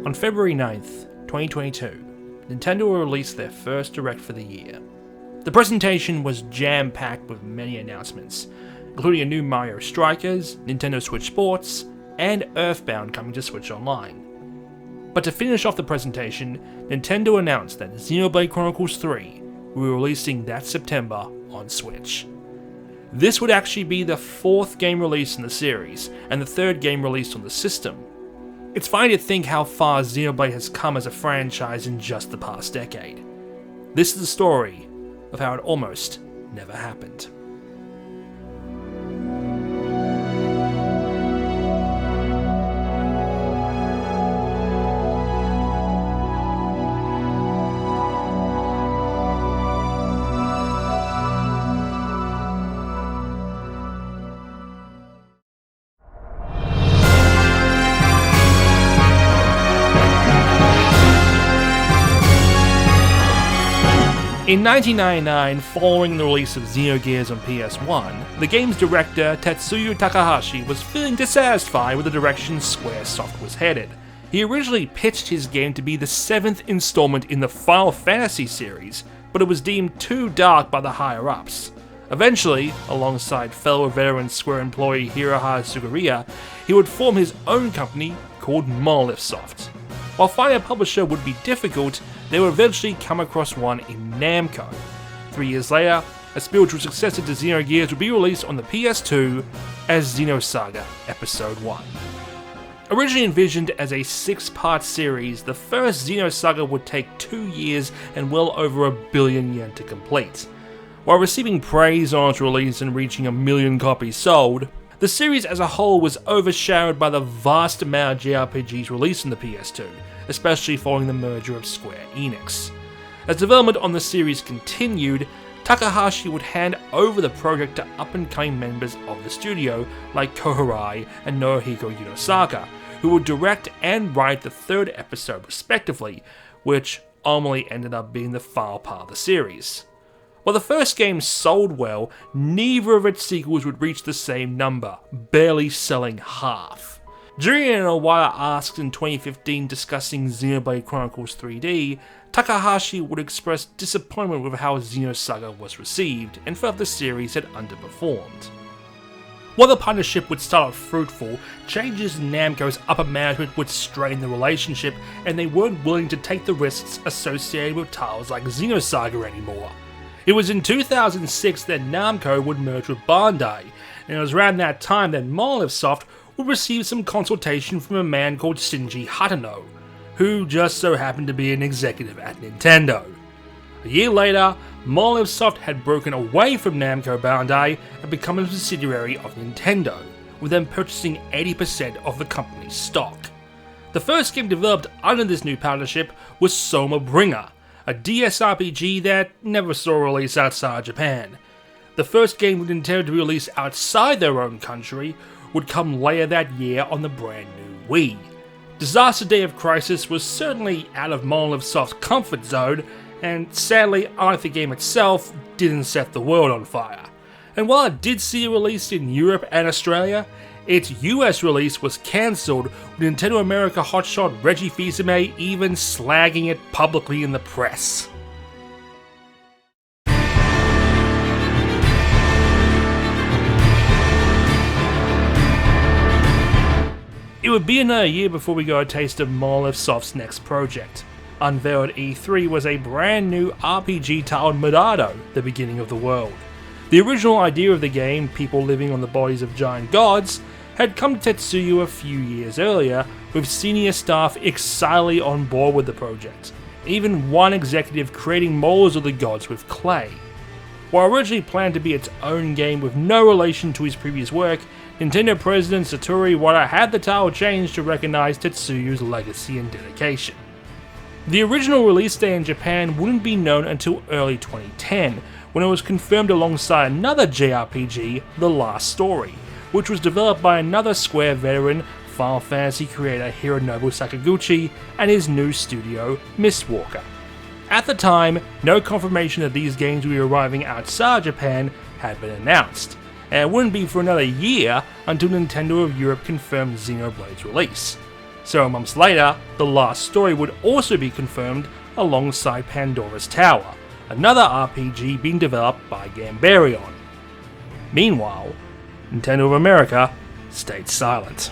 On February 9th, 2022, Nintendo will release their first Direct for the year. The presentation was jam-packed with many announcements, including a new Mario Strikers, Nintendo Switch Sports, and Earthbound coming to Switch Online. But to finish off the presentation, Nintendo announced that Xenoblade Chronicles 3 will be releasing that September on Switch. This would actually be the fourth game released in the series, and the third game released on the system. It's funny to think how far Xenoblade has come as a franchise in just the past decade. This is the story of how it almost never happened. In 1999, following the release of Xenogears on PS1, the game's director Tetsuya Takahashi was feeling dissatisfied with the direction Squaresoft was headed. He originally pitched his game to be the 7th installment in the Final Fantasy series, but it was deemed too dark by the higher-ups. Eventually, alongside fellow veteran Square employee Hirohara Sugiura, he would form his own company called Monolith Soft. While finding a publisher would be difficult, they would eventually come across one in Namco. 3 years later, a spiritual successor to Xenogears would be released on the PS2 as Xenosaga Episode 1. Originally envisioned as a 6-part series, the first Xenosaga would take 2 years and well over $1 billion yen to complete. While receiving praise on its release and reaching 1 million copies sold, the series as a whole was overshadowed by the vast amount of JRPGs released on the PS2, especially following the merger of Square Enix. As development on the series continued, Takahashi would hand over the project to up-and-coming members of the studio like Koharai and Nobuhiko Yunosaka, who would direct and write the third episode respectively, which ultimately ended up being the final part of the series. While the first game sold well, neither of its sequels would reach the same number, barely selling half. During an Iwata Asks in 2015 discussing Xenoblade Chronicles 3D, Takahashi would express disappointment with how Xenosaga was received and felt the series had underperformed. While the partnership would start off fruitful, changes in Namco's upper management would strain the relationship, and they weren't willing to take the risks associated with titles like Xenosaga anymore. It was in 2006 that Namco would merge with Bandai, and it was around that time that Monolith Soft would receive some consultation from a man called Shinji Hatano, who just so happened to be an executive at Nintendo. A year later, Monolith Soft had broken away from Namco Bandai and become a subsidiary of Nintendo, with them purchasing 80% of the company's stock. The first game developed under this new partnership was Soma Bringer, a DS RPG that never saw a release outside Japan. The first game intended to be released outside their own country would come later that year on the brand new Wii. Disaster Day of Crisis was certainly out of Monolith Soft's comfort zone, and sadly, unlike the game itself, didn't set the world on fire. And while it did see a release in Europe and Australia, its US release was cancelled, with Nintendo America hotshot Reggie Fils-amie even slagging it publicly in the press. It would be another year before we got a taste of Monolith Soft's next project. Unveiled at E3 was a brand new RPG titled Medado, The Beginning of the World. The original idea of the game, people living on the bodies of giant gods, had come to Tetsuya a few years earlier, with senior staff excitedly on board with the project, even one executive creating models of the gods with clay. While originally planned to be its own game with no relation to his previous work, Nintendo President Satoru Iwata had the title changed to recognize Tetsuya's legacy and dedication. The original release day in Japan wouldn't be known until early 2010, when it was confirmed alongside another JRPG, The Last Story, which was developed by another Square veteran, Final Fantasy creator Hironobu Sakaguchi, and his new studio, Mistwalker. At the time, no confirmation that these games would be arriving outside Japan had been announced, and it wouldn't be for another year until Nintendo of Europe confirmed Xenoblade's release. So months later, the last story would also be confirmed alongside Pandora's Tower, another RPG being developed by Gambarion. Meanwhile, Nintendo of America stayed silent.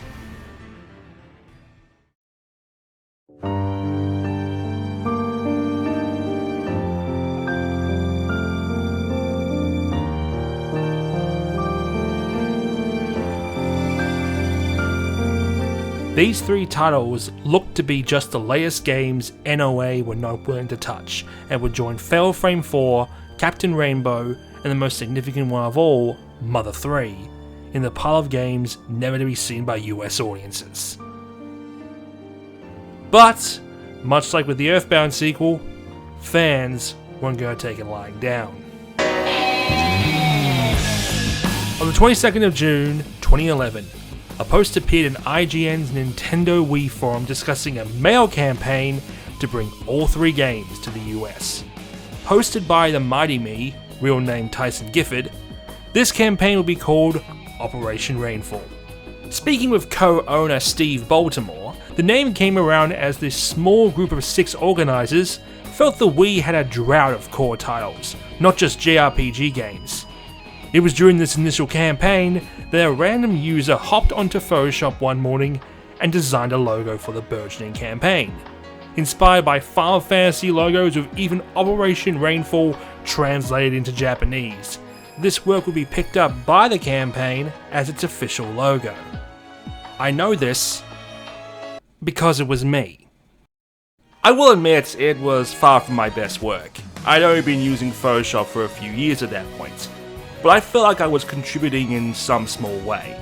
These three titles looked to be just the latest games NOA were not willing to touch, and would join Fatal Frame 4, Captain Rainbow, and the most significant one of all, Mother 3, in the pile of games never to be seen by US audiences. But, much like with the Earthbound sequel, fans weren't going to take it lying down. On the 22nd of June 2011, a post appeared in IGN's Nintendo Wii forum discussing a mail campaign to bring all three games to the US. Hosted by the Mighty Me, real name Tyson Gifford, this campaign will be called Operation Rainfall. Speaking with co-owner Steve Baltimore, the name came around as this small group of 6 organizers felt the Wii had a drought of core titles, not just JRPG games. It was during this initial campaign that a random user hopped onto Photoshop one morning and designed a logo for the burgeoning campaign. Inspired by Final Fantasy logos with even Operation Rainfall translated into Japanese, this work would be picked up by the campaign as its official logo. I know this because it was me. I will admit it was far from my best work. I'd only been using Photoshop for a few years at that point, but I felt like I was contributing in some small way.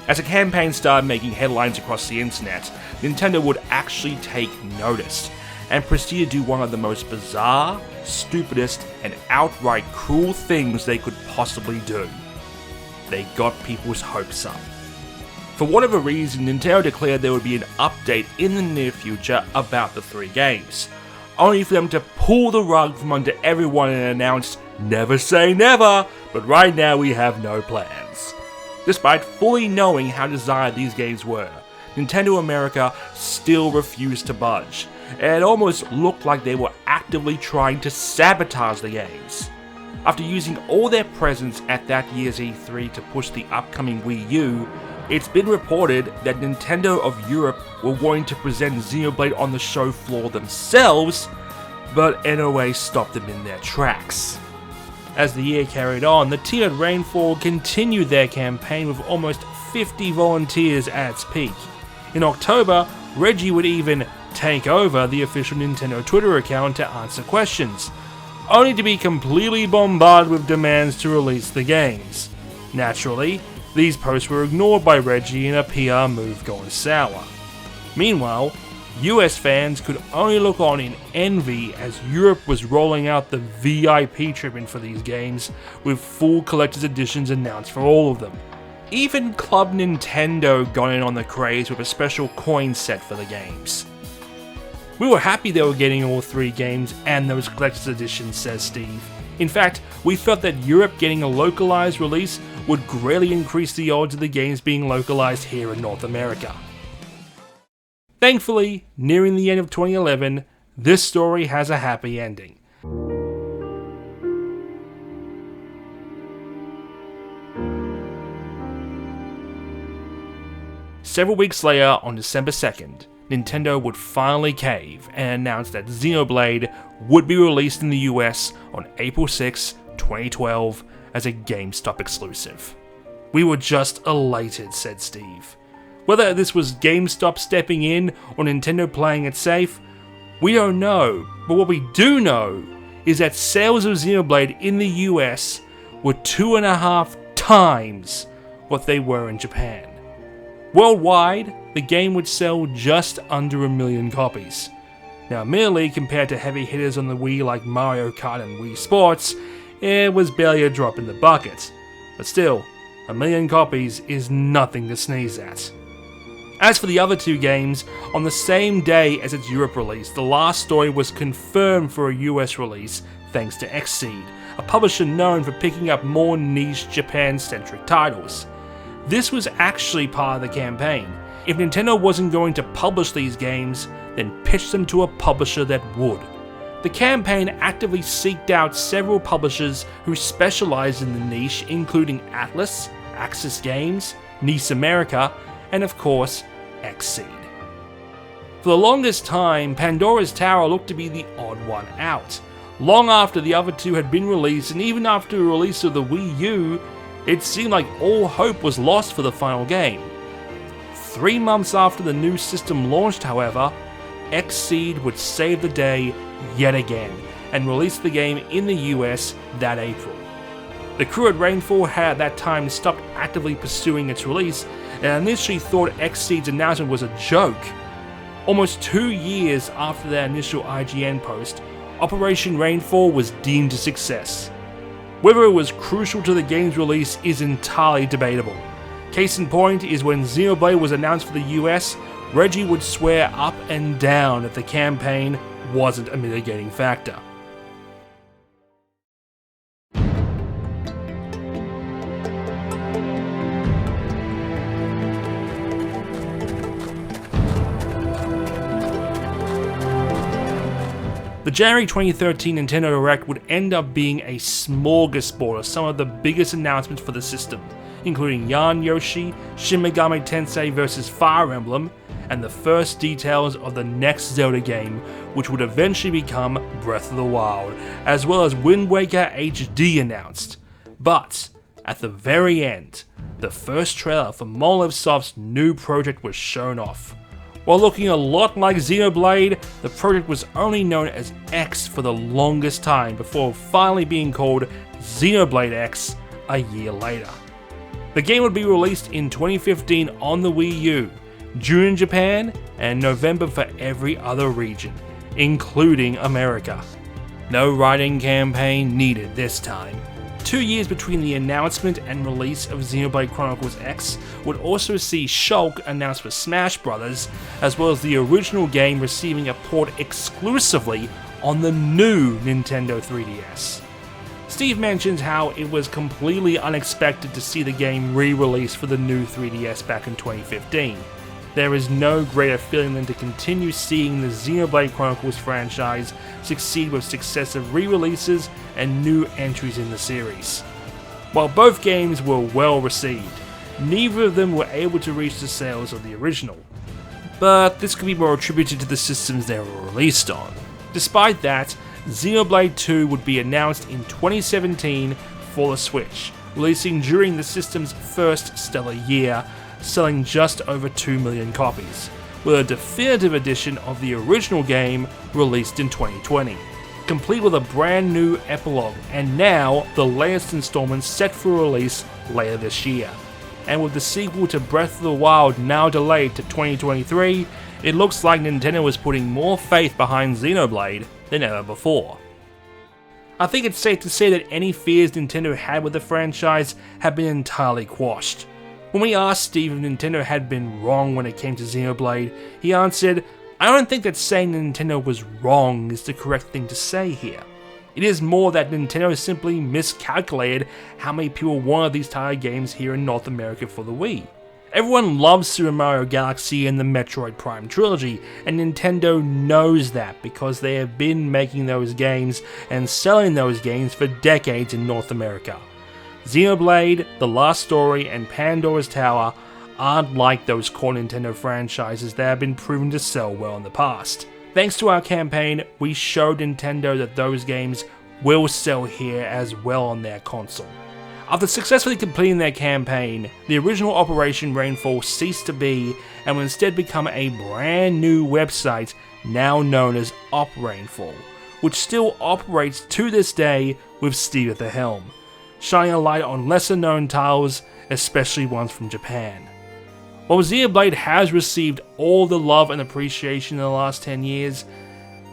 As a campaign started making headlines across the internet, Nintendo would actually take notice, and proceed to do one of the most bizarre, stupidest, and outright cruel things they could possibly do. They got people's hopes up. For whatever reason, Nintendo declared there would be an update in the near future about the 3 games, only for them to pull the rug from under everyone and announce, "Never say never, but right now we have no plans." Despite fully knowing how desired these games were, Nintendo America still refused to budge, and it almost looked like they were actively trying to sabotage the games. After using all their presence at that year's E3 to push the upcoming Wii U, it's been reported that Nintendo of Europe were wanting to present Xenoblade on the show floor themselves, but NOA stopped them in their tracks. As the year carried on, the team at Rainfall continued their campaign with almost 50 volunteers at its peak. In October, Reggie would even take over the official Nintendo Twitter account to answer questions, only to be completely bombarded with demands to release the games. Naturally, these posts were ignored by Reggie in a PR move gone sour. Meanwhile, US fans could only look on in envy as Europe was rolling out the VIP treatment for these games, with full collector's editions announced for all of them. Even Club Nintendo got in on the craze with a special coin set for the games. "We were happy they were getting all 3 games and those collector's editions," says Steve. "In fact, we felt that Europe getting a localized release would greatly increase the odds of the games being localized here in North America." Thankfully, nearing the end of 2011, this story has a happy ending. Several weeks later, on December 2nd, Nintendo would finally cave and announce that Xenoblade would be released in the US on April 6, 2012 as a GameStop exclusive. "We were just elated," said Steve. Whether this was GameStop stepping in or Nintendo playing it safe, we don't know, but what we do know is that sales of Xenoblade in the US were 2.5 times what they were in Japan. Worldwide, the game would sell just under 1 million copies. Now, merely compared to heavy hitters on the Wii like Mario Kart and Wii Sports, it was barely a drop in the bucket. But still, 1 million copies is nothing to sneeze at. As for the other 2 games, on the same day as its Europe release, the last story was confirmed for a US release thanks to Xseed, a publisher known for picking up more niche Japan-centric titles. This was actually part of the campaign. If Nintendo wasn't going to publish these games, then pitch them to a publisher that would. The campaign actively sought out several publishers who specialized in the niche, including Atlas, Axis Games, NIS America, and of course, Xseed. For the longest time, Pandora's Tower looked to be the odd one out. Long after the other two had been released, and even after the release of the Wii U, it seemed like all hope was lost for the final game. 3 months after the new system launched, however, Xseed would save the day yet again, and release the game in the US that April. The crew at Rainfall had at that time stopped actively pursuing its release, and initially thought Xseed's announcement was a joke. Almost 2 years after their initial IGN post, Operation Rainfall was deemed a success. Whether it was crucial to the game's release is entirely debatable. Case in point is when Xenoblade was announced for the US, Reggie would swear up and down that the campaign wasn't a mitigating factor. The January 2013 Nintendo Direct would end up being a smorgasbord of some of the biggest announcements for the system, including Yarn Yoshi, Shin Megami Tensei vs. Fire Emblem, and the first details of the next Zelda game, which would eventually become Breath of the Wild, as well as Wind Waker HD announced. But, at the very end, the first trailer for Monolith Soft's new project was shown off. While looking a lot like Xenoblade, the project was only known as X for the longest time before finally being called Xenoblade X a year later. The game would be released in 2015 on the Wii U, June in Japan, and November for every other region, including America. No writing campaign needed this time. 2 years between the announcement and release of Xenoblade Chronicles X would also see Shulk announced for Smash Bros., as well as the original game receiving a port exclusively on the new Nintendo 3DS. Steve mentions how it was completely unexpected to see the game re-released for the new 3DS back in 2015. There is no greater feeling than to continue seeing the Xenoblade Chronicles franchise succeed with successive re-releases and new entries in the series. While both games were well received, neither of them were able to reach the sales of the original. But this could be more attributed to the systems they were released on. Despite that, Xenoblade 2 would be announced in 2017 for the Switch, releasing during the system's first stellar year, selling just over 2 million copies, with a definitive edition of the original game released in 2020, complete with a brand new epilogue, and now the latest installment set for release later this year. And with the sequel to Breath of the Wild now delayed to 2023, it looks like Nintendo is putting more faith behind Xenoblade than ever before. I think it's safe to say that any fears Nintendo had with the franchise have been entirely quashed. When we asked Steve if Nintendo had been wrong when it came to Xenoblade, he answered, "I don't think that saying Nintendo was wrong is the correct thing to say here. It is more that Nintendo simply miscalculated how many people wanted these type of games here in North America for the Wii. Everyone loves Super Mario Galaxy and the Metroid Prime trilogy, and Nintendo knows that because they have been making those games and selling those games for decades in North America. Xenoblade, The Last Story, and Pandora's Tower aren't like those core Nintendo franchises that have been proven to sell well in the past. Thanks to our campaign, we showed Nintendo that those games will sell here as well on their console." After successfully completing their campaign, the original Operation Rainfall ceased to be and will instead become a brand new website now known as Op Rainfall, which still operates to this day with Steve at the helm, shining a light on lesser known titles, especially ones from Japan. While Xenoblade has received all the love and appreciation in the last 10 years,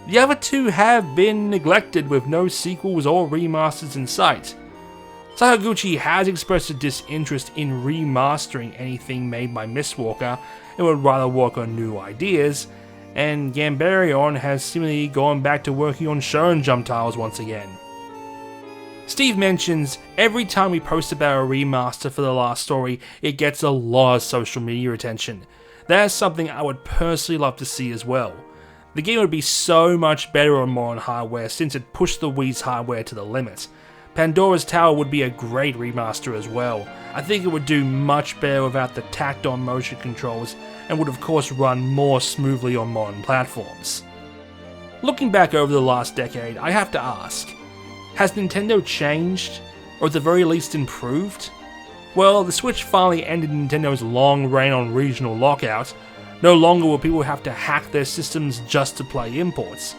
the other two have been neglected with no sequels or remasters in sight. Sakaguchi has expressed a disinterest in remastering anything made by Mistwalker and would rather work on new ideas, and Gambarion has seemingly gone back to working on Shonen Jump titles once again. Steve mentions, every time we post about a remaster for The Last Story, it gets a lot of social media attention. That's something I would personally love to see as well. The game would be so much better on modern hardware since it pushed the Wii's hardware to the limit. Pandora's Tower would be a great remaster as well. I think it would do much better without the tacked-on motion controls and would of course run more smoothly on modern platforms. Looking back over the last decade, I have to ask, has Nintendo changed, or at the very least improved? Well, the Switch finally ended Nintendo's long reign on regional lockout. No longer will people have to hack their systems just to play imports.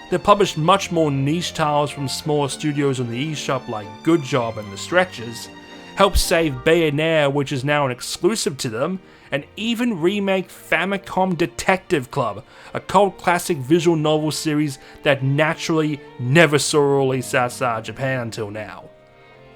They published much more niche titles from smaller studios on the eShop like Good Job and The Stretchers, helped save Bayonetta, which is now an exclusive to them, and even remake Famicom Detective Club, a cult classic visual novel series that naturally never saw a release outside Japan until now.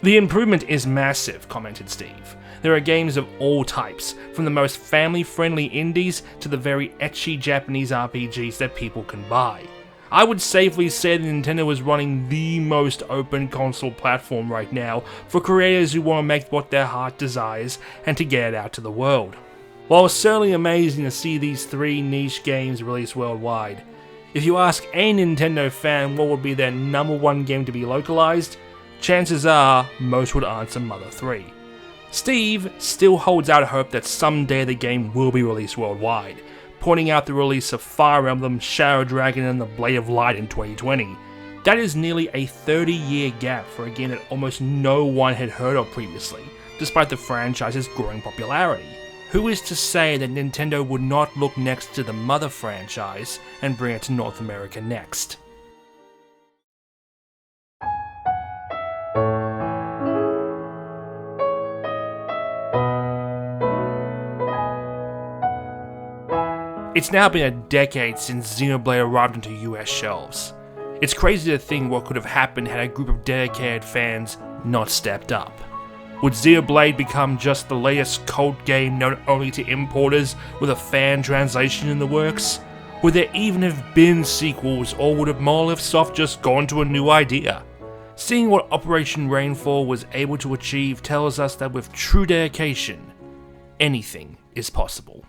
The improvement is massive, commented Steve. There are games of all types, from the most family-friendly indies to the very ecchi Japanese RPGs that people can buy. I would safely say that Nintendo is running the most open console platform right now for creators who want to make what their heart desires and to get it out to the world. While it's certainly amazing to see these 3 niche games released worldwide, if you ask any Nintendo fan what would be their #1 game to be localized, chances are most would answer Mother 3. Steve still holds out hope that someday the game will be released worldwide, pointing out the release of Fire Emblem, Shadow Dragon and the Blade of Light in 2020. That is nearly a 30-year gap for a game that almost no one had heard of previously, despite the franchise's growing popularity. Who is to say that Nintendo would not look next to the Mother franchise and bring it to North America next? It's now been a decade since Xenoblade arrived onto US shelves. It's crazy to think what could have happened had a group of dedicated fans not stepped up. Would Xenoblade become just the latest cult game known only to importers with a fan translation in the works? Would there even have been sequels, or would have Monolith Soft just gone to a new idea? Seeing what Operation Rainfall was able to achieve tells us that with true dedication, anything is possible.